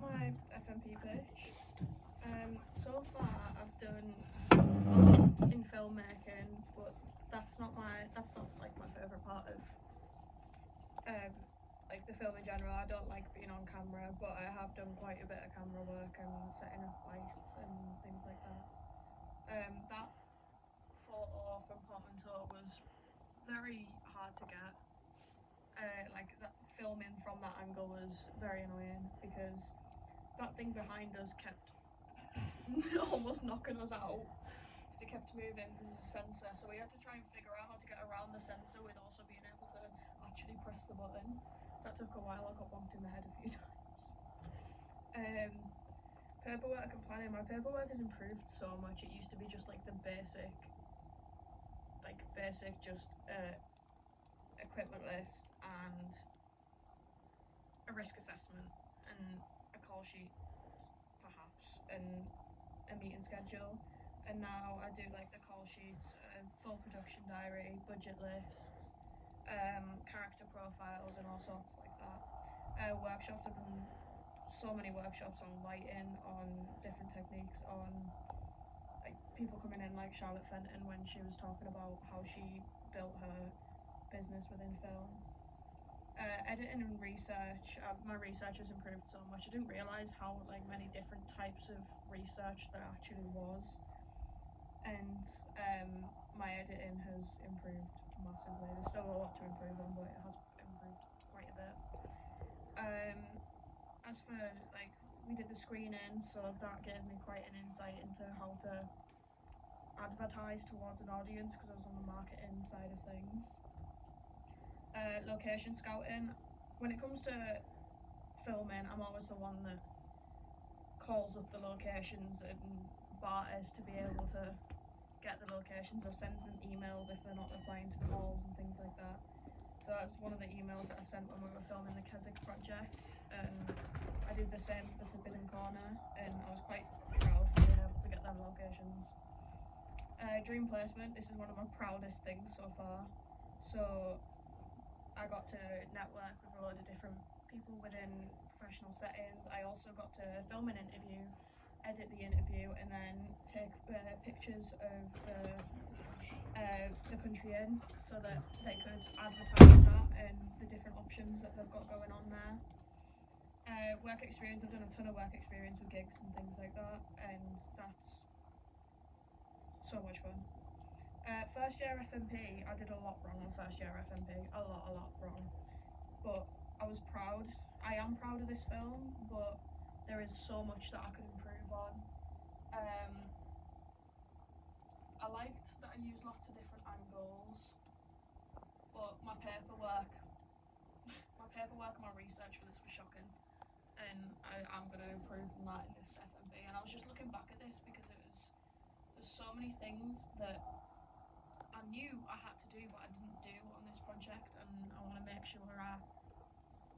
my FMP pitch. So far I've done a lot in filmmaking, but that's not like my favourite part of um like the film in general. I don't like being on camera, but I have done quite a bit of camera work and setting up lights and things like that. That photo from Portmanteau was very hard to get. Like that filming from that angle was very annoying because that thing behind us kept almost knocking us out because it kept moving because it was a sensor. So we had to try and figure out how to get around the sensor with also being able to actually press the button. So that took a while. I got bumped in the head a few times. Paperwork and planning. My paperwork has improved so much. It used to be just like the basic just equipment list and a risk assessment and a call sheet perhaps and a meeting schedule. And now I do like the call sheets, full production diary, budget lists, character profiles and all sorts like that. Workshops, I've done so many workshops on lighting, on different techniques, on like people coming in like Charlotte Fenton when she was talking about how she built her business within film. Editing and research, my research has improved so much. I didn't realise how like many different types of research there actually was, and my editing has improved massively. There's still a lot to improve on, but it has improved quite a bit. As for like, we did the screening, so that gave me quite an insight into how to advertise towards an audience because I was on the marketing side of things. Location scouting. When it comes to filming, I'm always the one that calls up the locations and barters to be able to get the locations or sends them emails if they're not replying to calls and things like that. So that's one of the emails that I sent when we were filming the Keswick project, and I did the same for the Forbidden Corner, and I was quite proud for being able to get them locations. Dream placement, this is one of my proudest things so far. So I got to network with a load of different people within professional settings. I also got to film an interview, edit the interview, and then take pictures of the country in so that they could advertise that and the different options that they've got going on there. Work experience, I've done a ton of work experience with gigs and things like that, and that's so much fun. First year FMP, I did a lot wrong on first year FMP, a lot wrong. But I was proud. I am proud of this film, but there is so much that I could improve on. I liked that I used lots of different angles, but my paperwork and my research for this was shocking. And I'm going to improve on that in this FMP. And I was just looking back at this because there's so many things that I knew I had to do but I didn't do on this project, and I want to make sure I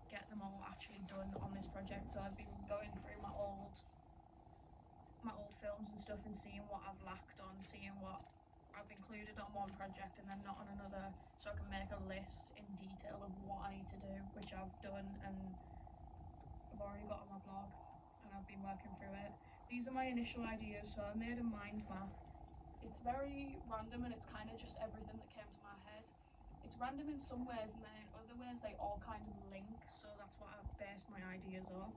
get them all actually done on this project. So I've been going through my old films and stuff and seeing what I've lacked on, seeing what I've included on one project and then not on another, so I can make a list in detail of what I need to do, which I've done and I've already got on my blog and I've been working through it. These are my initial ideas, so I made a mind map. It's very random and it's kind of just everything that came to my head. It's random in some ways, and then in other ways they all kind of link, so that's what I've based my ideas off.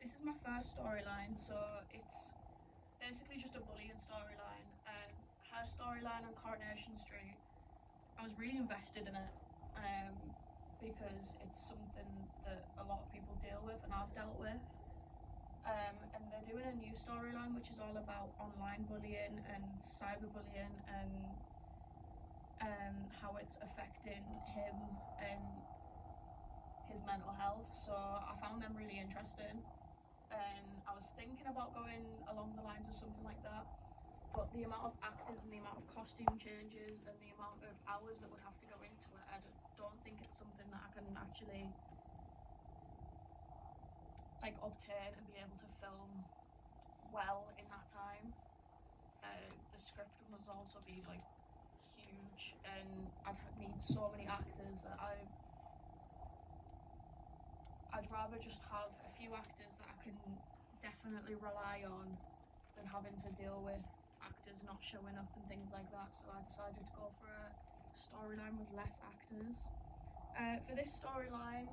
This is my first storyline, so it's basically just a bullying storyline, and her storyline on Coronation Street, I was really invested in it, because it's something that a lot of people deal with and I've dealt with. And they're doing a new storyline which is all about online bullying and cyberbullying and how it's affecting him and his mental health. So I found them really interesting, and I was thinking about going along the lines of something like that, but the amount of actors and the amount of costume changes and the amount of hours that would have to go into it, I don't think it's something that I can actually like obtain and be able to film well in that time. The script must also be like huge, and I'd need so many actors that I I'd rather just have a few actors that I can definitely rely on than having to deal with actors not showing up and things like that. So I decided to go for a storyline with less actors. For this storyline,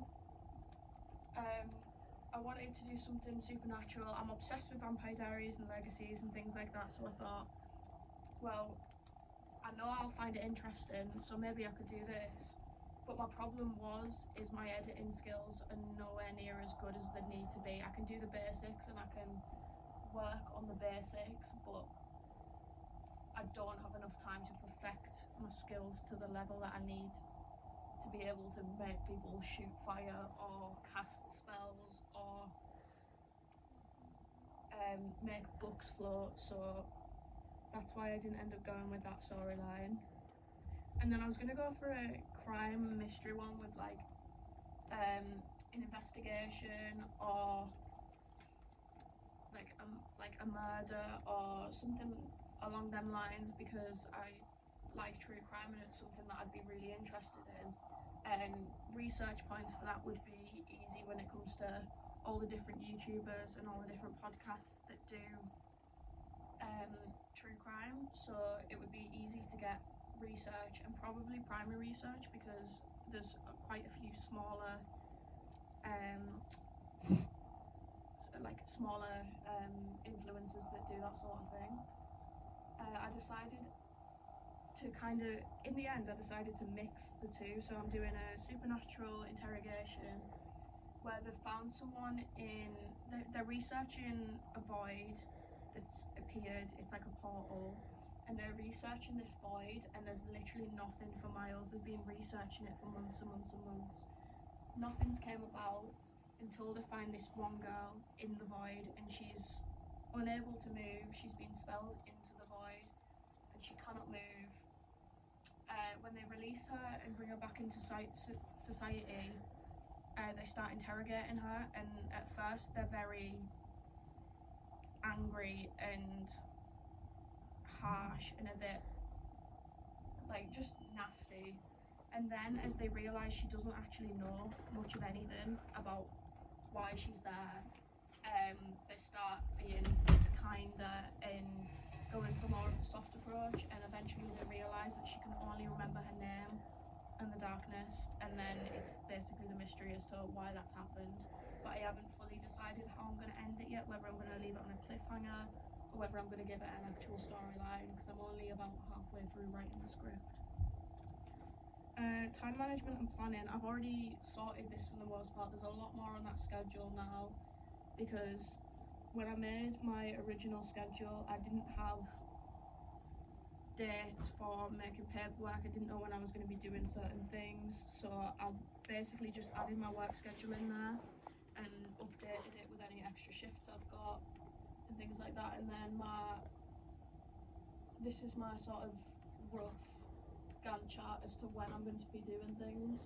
I wanted to do something supernatural. I'm obsessed with Vampire Diaries and Legacies and things like that, so I thought, well, I know I'll find it interesting, so maybe I could do this. But my problem is my editing skills are nowhere near as good as they need to be. I can do the basics and I can work on the basics, but I don't have enough time to perfect my skills to the level that I need to be able to make people shoot fire or cast spells or make books float, so that's why I didn't end up going with that storyline. And then I was gonna go for a crime mystery one with like an investigation or like a murder or something along them lines, because I like true crime and it's something that I'd be really interested in. And research points for that would be easy when it comes to all the different YouTubers and all the different podcasts that do true crime, so it would be easy to get research and probably primary research, because there's quite a few smaller influencers that do that sort of thing. I decided to in the end I decided to mix the two, so I'm doing a supernatural interrogation where they've found someone they're researching a void that's appeared. It's like a portal, and they're researching this void, and there's literally nothing for miles. They've been researching it for months and months and months. Nothing's came about until they find this one girl in the void, and she's unable to move. She's been spelled into the void and she cannot move. When they release her and bring her back into society, they start interrogating her, and at first they're very angry and harsh and a bit like just nasty. And then as they realise she doesn't actually know much of anything about why she's there, they start being kinder and going for more of a soft approach, and eventually they realise that she can only remember her name and the darkness, and then it's basically the mystery as to why that's happened. But I haven't fully decided how I'm going to end it yet, whether I'm going to leave it on a cliffhanger or whether I'm going to give it an actual storyline, because I'm only about halfway through writing the script. Time management and planning, I've already sorted this for the most part. There's a lot more on that schedule now, because when I made my original schedule I didn't have dates for making paperwork. I didn't know when I was going to be doing certain things, so I've basically just added my work schedule in there and updated it with any extra shifts I've got and things like that. And then this is my sort of rough Gantt chart as to when I'm going to be doing things,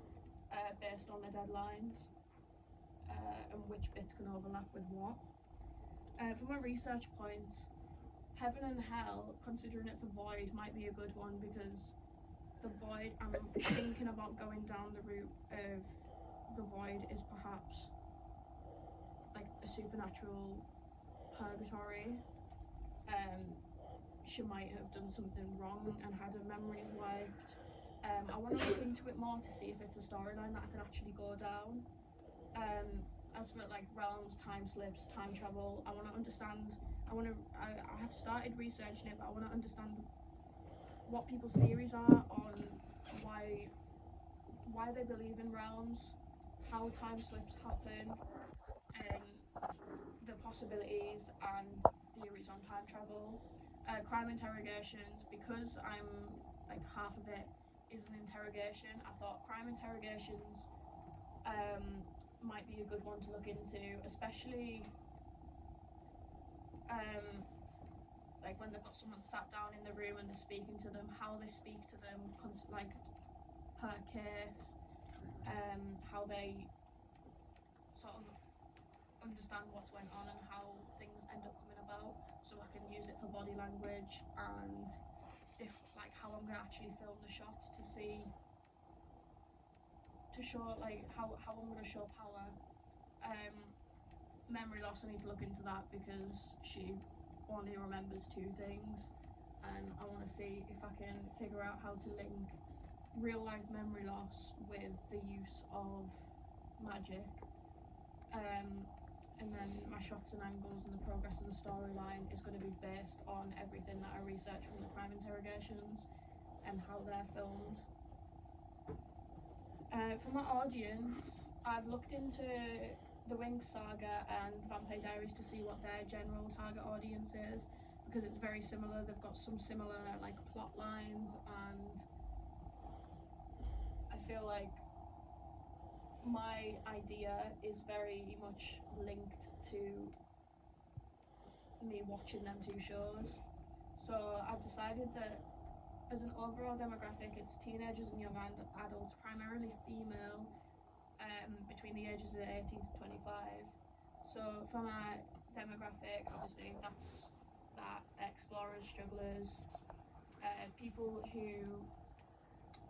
based on the deadlines, and which bits can overlap with what. For my research points, Heaven and Hell, considering it's a void, might be a good one, because the void, I'm thinking about going down the route of the void is perhaps like a supernatural purgatory. She might have done something wrong and had her memories wiped. I want to look into it more to see if it's a storyline that I can actually go down. As for like realms, time slips, time travel, I want to understand. I have started researching it, but I want to understand what people's theories are on why they believe in realms, how time slips happen, and the possibilities and theories on time travel. Crime interrogations, because I'm like half of it is an interrogation. I thought crime interrogations might be a good one to look into, especially like when they've got someone sat down in the room and they're speaking to them, how they speak to them, like per case, how they sort of understand what's went on and how things end up coming about, so I can use it for body language and like how I'm gonna actually film the shots to show like how I'm gonna show power, Memory loss, I need to look into that because she only remembers 2 things, and I want to see if I can figure out how to link real life memory loss with the use of magic. And then my shots and angles and the progress of the storyline is going to be based on everything that I research from the crime interrogations and how they're filmed. For my audience, I've looked into the Winx saga and Vampire Diaries to see what their general target audience is, because it's very similar. They've got some similar like plot lines, and I feel like my idea is very much linked to me watching them 2 shows. So I've decided that as an overall demographic, it's teenagers and young adults, primarily female, between the ages of 18 to 25. So for my demographic, obviously that's that explorers, strugglers, people who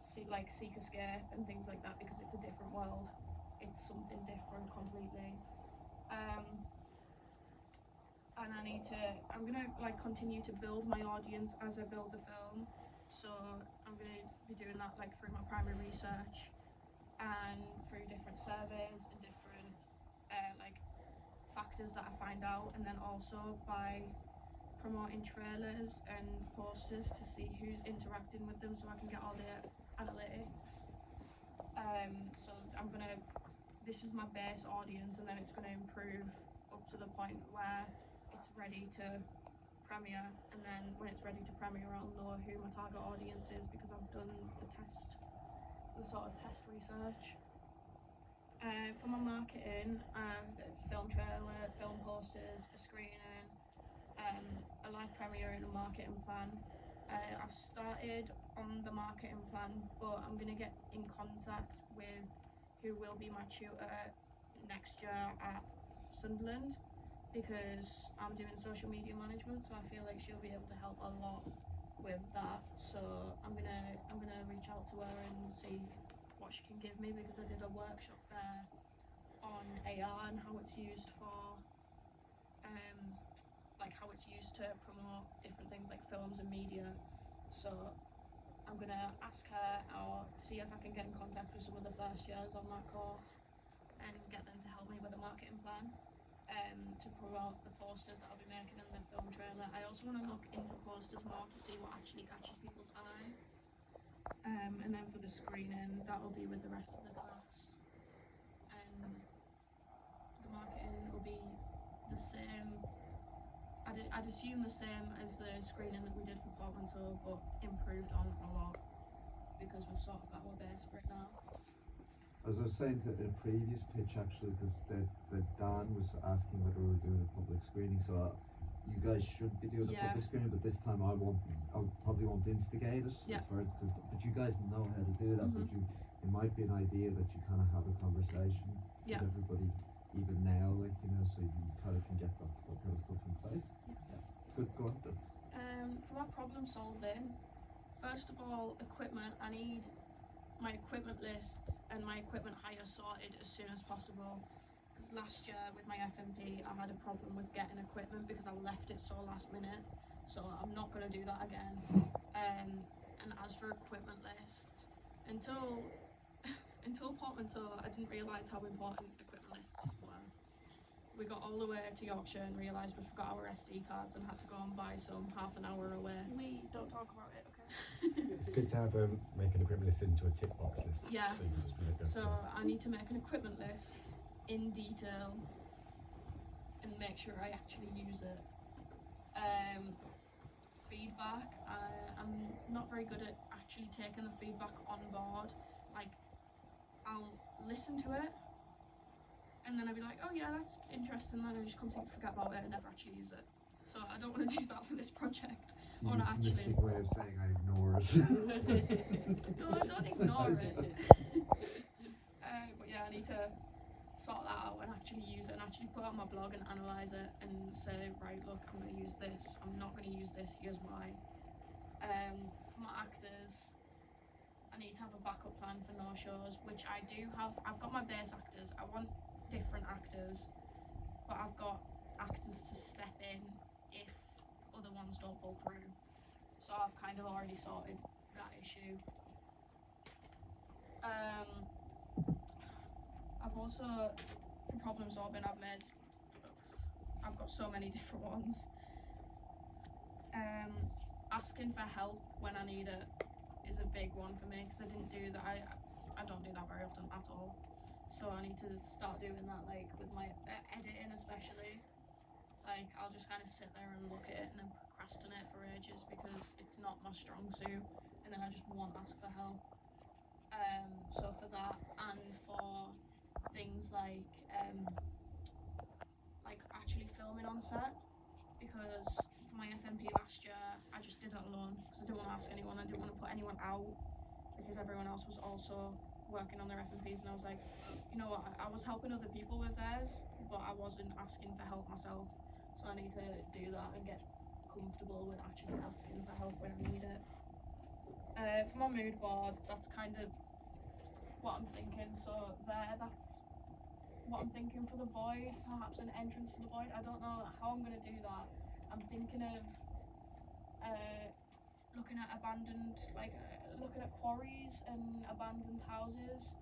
seek escape and things like that, because it's a different world. It's something different completely. And I'm gonna like continue to build my audience as I build the film. So I'm gonna be doing that like through my primary research and through different surveys and different like factors that I find out, and then also by promoting trailers and posters to see who's interacting with them, so I can get all the analytics. So this is my base audience, and then it's gonna improve up to the point where it's ready to premiere, and then when it's ready to premiere, I'll know who my target audience is because I've done the sort of test research. For my marketing, film trailer, film posters, a screening, a live premiere and a marketing plan. I've started on the marketing plan, but I'm going to get in contact with who will be my tutor next year at Sunderland, because I'm doing social media management, so I feel like she'll be able to help a lot with that. So I'm gonna reach out to her and see what she can give me, because I did a workshop there on AR and how it's used for like how it's used to promote different things like films and media. So I'm gonna ask her or see if I can get in contact with some of the first years on that course and get them to help me with a marketing plan to promote the posters that I'll be making in the film trailer. I also want to look into posters more to see what actually catches people's eye. And then for the screening, that will be with the rest of the class. And the marketing will be the same. I'd assume the same as the screening that we did for Portmanteau, but improved on a lot, because we've sort of got our base for it now. As I was saying in a previous pitch, actually, because the Dan was asking whether we were doing a public screening, so you guys should be doing a public screening, but this time I probably won't instigate it, as far as, but you guys know how to do that. But it might be an idea that you kind of have a conversation with everybody, even now, like, you know, so you kind of can get that kind of stuff in place. Good, go on. For my problem solving, first of all, equipment. I need my equipment lists and my equipment hire sorted as soon as possible, because last year with my FMP I had a problem with getting equipment because I left it so last minute, so I'm not going to do that again. And as for equipment lists, until Portmanteau, I didn't realise how important equipment lists were. We got all the way to Yorkshire and realised we forgot our SD cards and had to go and buy some half an hour away. We don't talk about it, okay? It's good to have make an equipment list into a tick box list. Yeah. So you just So I need to make an equipment list in detail and make sure I actually use it. Feedback. I'm not very good at actually taking the feedback on board. Like, I'll listen to it, and then I'll be like, oh yeah, that's interesting, then I just completely forget about it and never actually use it. So I don't want to do that for this project. It's a euphemistic way of saying I ignore it. No, I don't ignore it. But yeah, I need to sort that out and actually use it, and actually put it on my blog and analyse it and say, right, look, I'm going to use this, I'm not going to use this, here's why. For my actors, I need to have a backup plan for no shows, which I do have. I've got my base actors. I want different actors, but I've got actors to step in if other ones don't pull through. So I've kind of already sorted that issue. I've also, for problem solving, I've got so many different ones. Asking for help when I need it is a big one for me, because I didn't do that. I don't do that very often at all. So I need to start doing that, like with my editing especially. Like I'll just kind of sit there and look at it and then procrastinate for ages because it's not my strong suit, and then I just won't ask for help. So for that, and for things like actually filming on set, because for my FMP last year I just did it alone because I didn't want to ask anyone. I didn't want to put anyone out because everyone else was also working on their FMPs, and I was like, you know what, I was helping other people with theirs, but I wasn't asking for help myself. So I need to do that and get comfortable with actually asking for help when I need it. For my mood board, that's kind of what I'm thinking. So that's what I'm thinking for the void, perhaps an entrance to the void. I don't know how I'm going to do that. I'm thinking of looking at looking at quarries and abandoned houses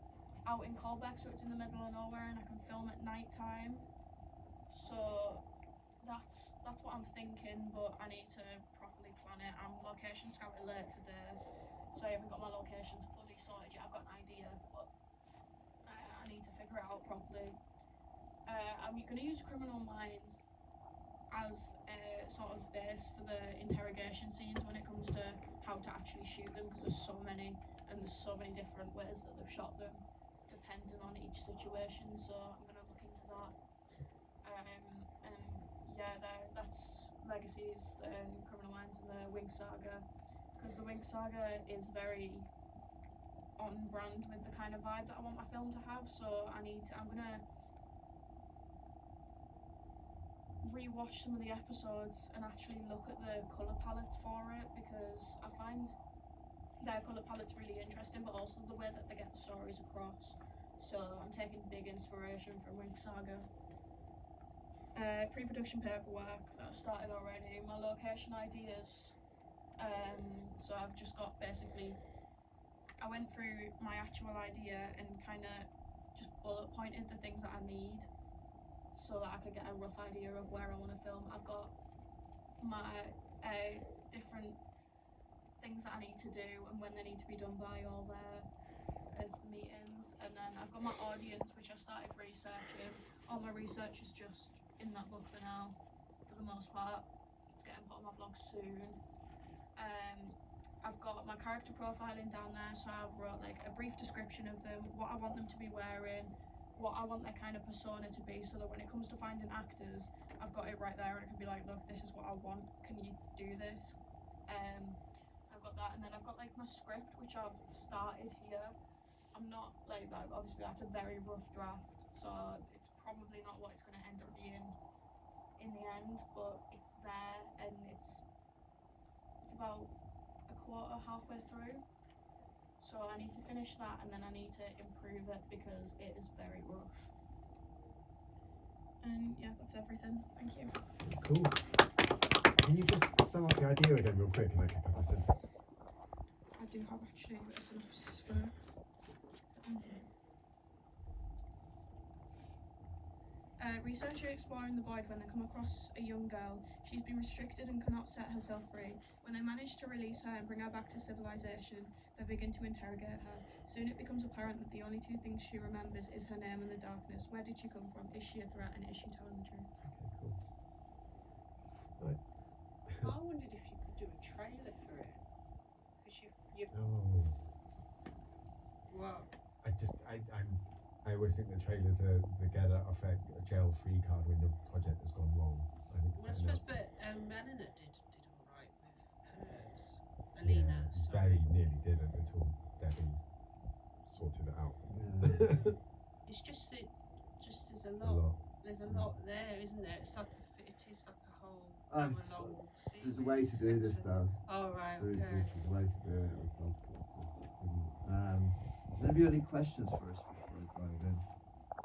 out in Colbeck, so it's in the middle of nowhere and I can film at night time. So that's what I'm thinking, but I need to properly plan it. I'm location scouting late today, so I haven't got my locations fully sorted yet. I've got an idea, but I need to figure it out properly. I'm going to use Criminal Minds as a sort of base for the interrogation scenes when it comes to how to actually shoot them, because there's so many and there's so many different ways that they've shot them depending on each situation. So I'm going to look into that. And yeah, that's Legacies and Criminal Minds and the Wink Saga, because the Wink Saga is very on brand with the kind of vibe that I want my film to have. So I'm gonna rewatch some of the episodes and actually look at the colour palettes for it, because I find their colour palettes really interesting, but also the way that they get the stories across. So I'm taking big inspiration from Wink Saga. Pre-production paperwork that I've started already. My location ideas. So I've just got I went through my actual idea and kind of just bullet pointed the things that I need, so that I could get a rough idea of where I want to film. I've got my different things that I need to do and when they need to be done by all there as the meetings, and then I've got my audience, which I started researching. All my research is just in that book for now, for the most part. It's getting put on my blog soon. I've got my character profiling down there, so I've wrote like a brief description of them, what I want them to be wearing, what I want their kind of persona to be, so that when it comes to finding actors, I've got it right there and I can be like, look, this is what I want, can you do this? I've got that, and then I've got like my script, which I've started here. I'm not like obviously that's a very rough draft, so it's probably not what it's going to end up being in the end, but it's there, and it's about a quarter, halfway through. So I need to finish that, and then I need to improve it because it is very rough. And yeah, that's everything. Thank you. Cool. Can you just sum up the idea again real quick in like a couple of sentences? I do have actually a synopsis for researcher exploring the void when they come across a young girl. She's been restricted and cannot set herself free. When they manage to release her and bring her back to civilization, they begin to interrogate her. Soon it becomes apparent that the only two things she remembers is her name and the darkness. Where did she come from? Is she a threat, and is she telling the truth? Okay, cool. Right. I wondered if you could do a trailer for it, because you Oh. well, I always think the trailers are the get out of a jail-free card when your project has gone wrong. I think well, I setting suppose, out- but Melina did all right with hers. Alina, yeah, sorry. very nearly did it until Debbie sorted it out. Yeah. It's just that, there's a A lot. lot. There's a lot there, isn't there? It's like it is like a whole And hour-long series. There's a way to do this though. Oh right, There's okay. a way to do it. Is there anybody got any questions for us?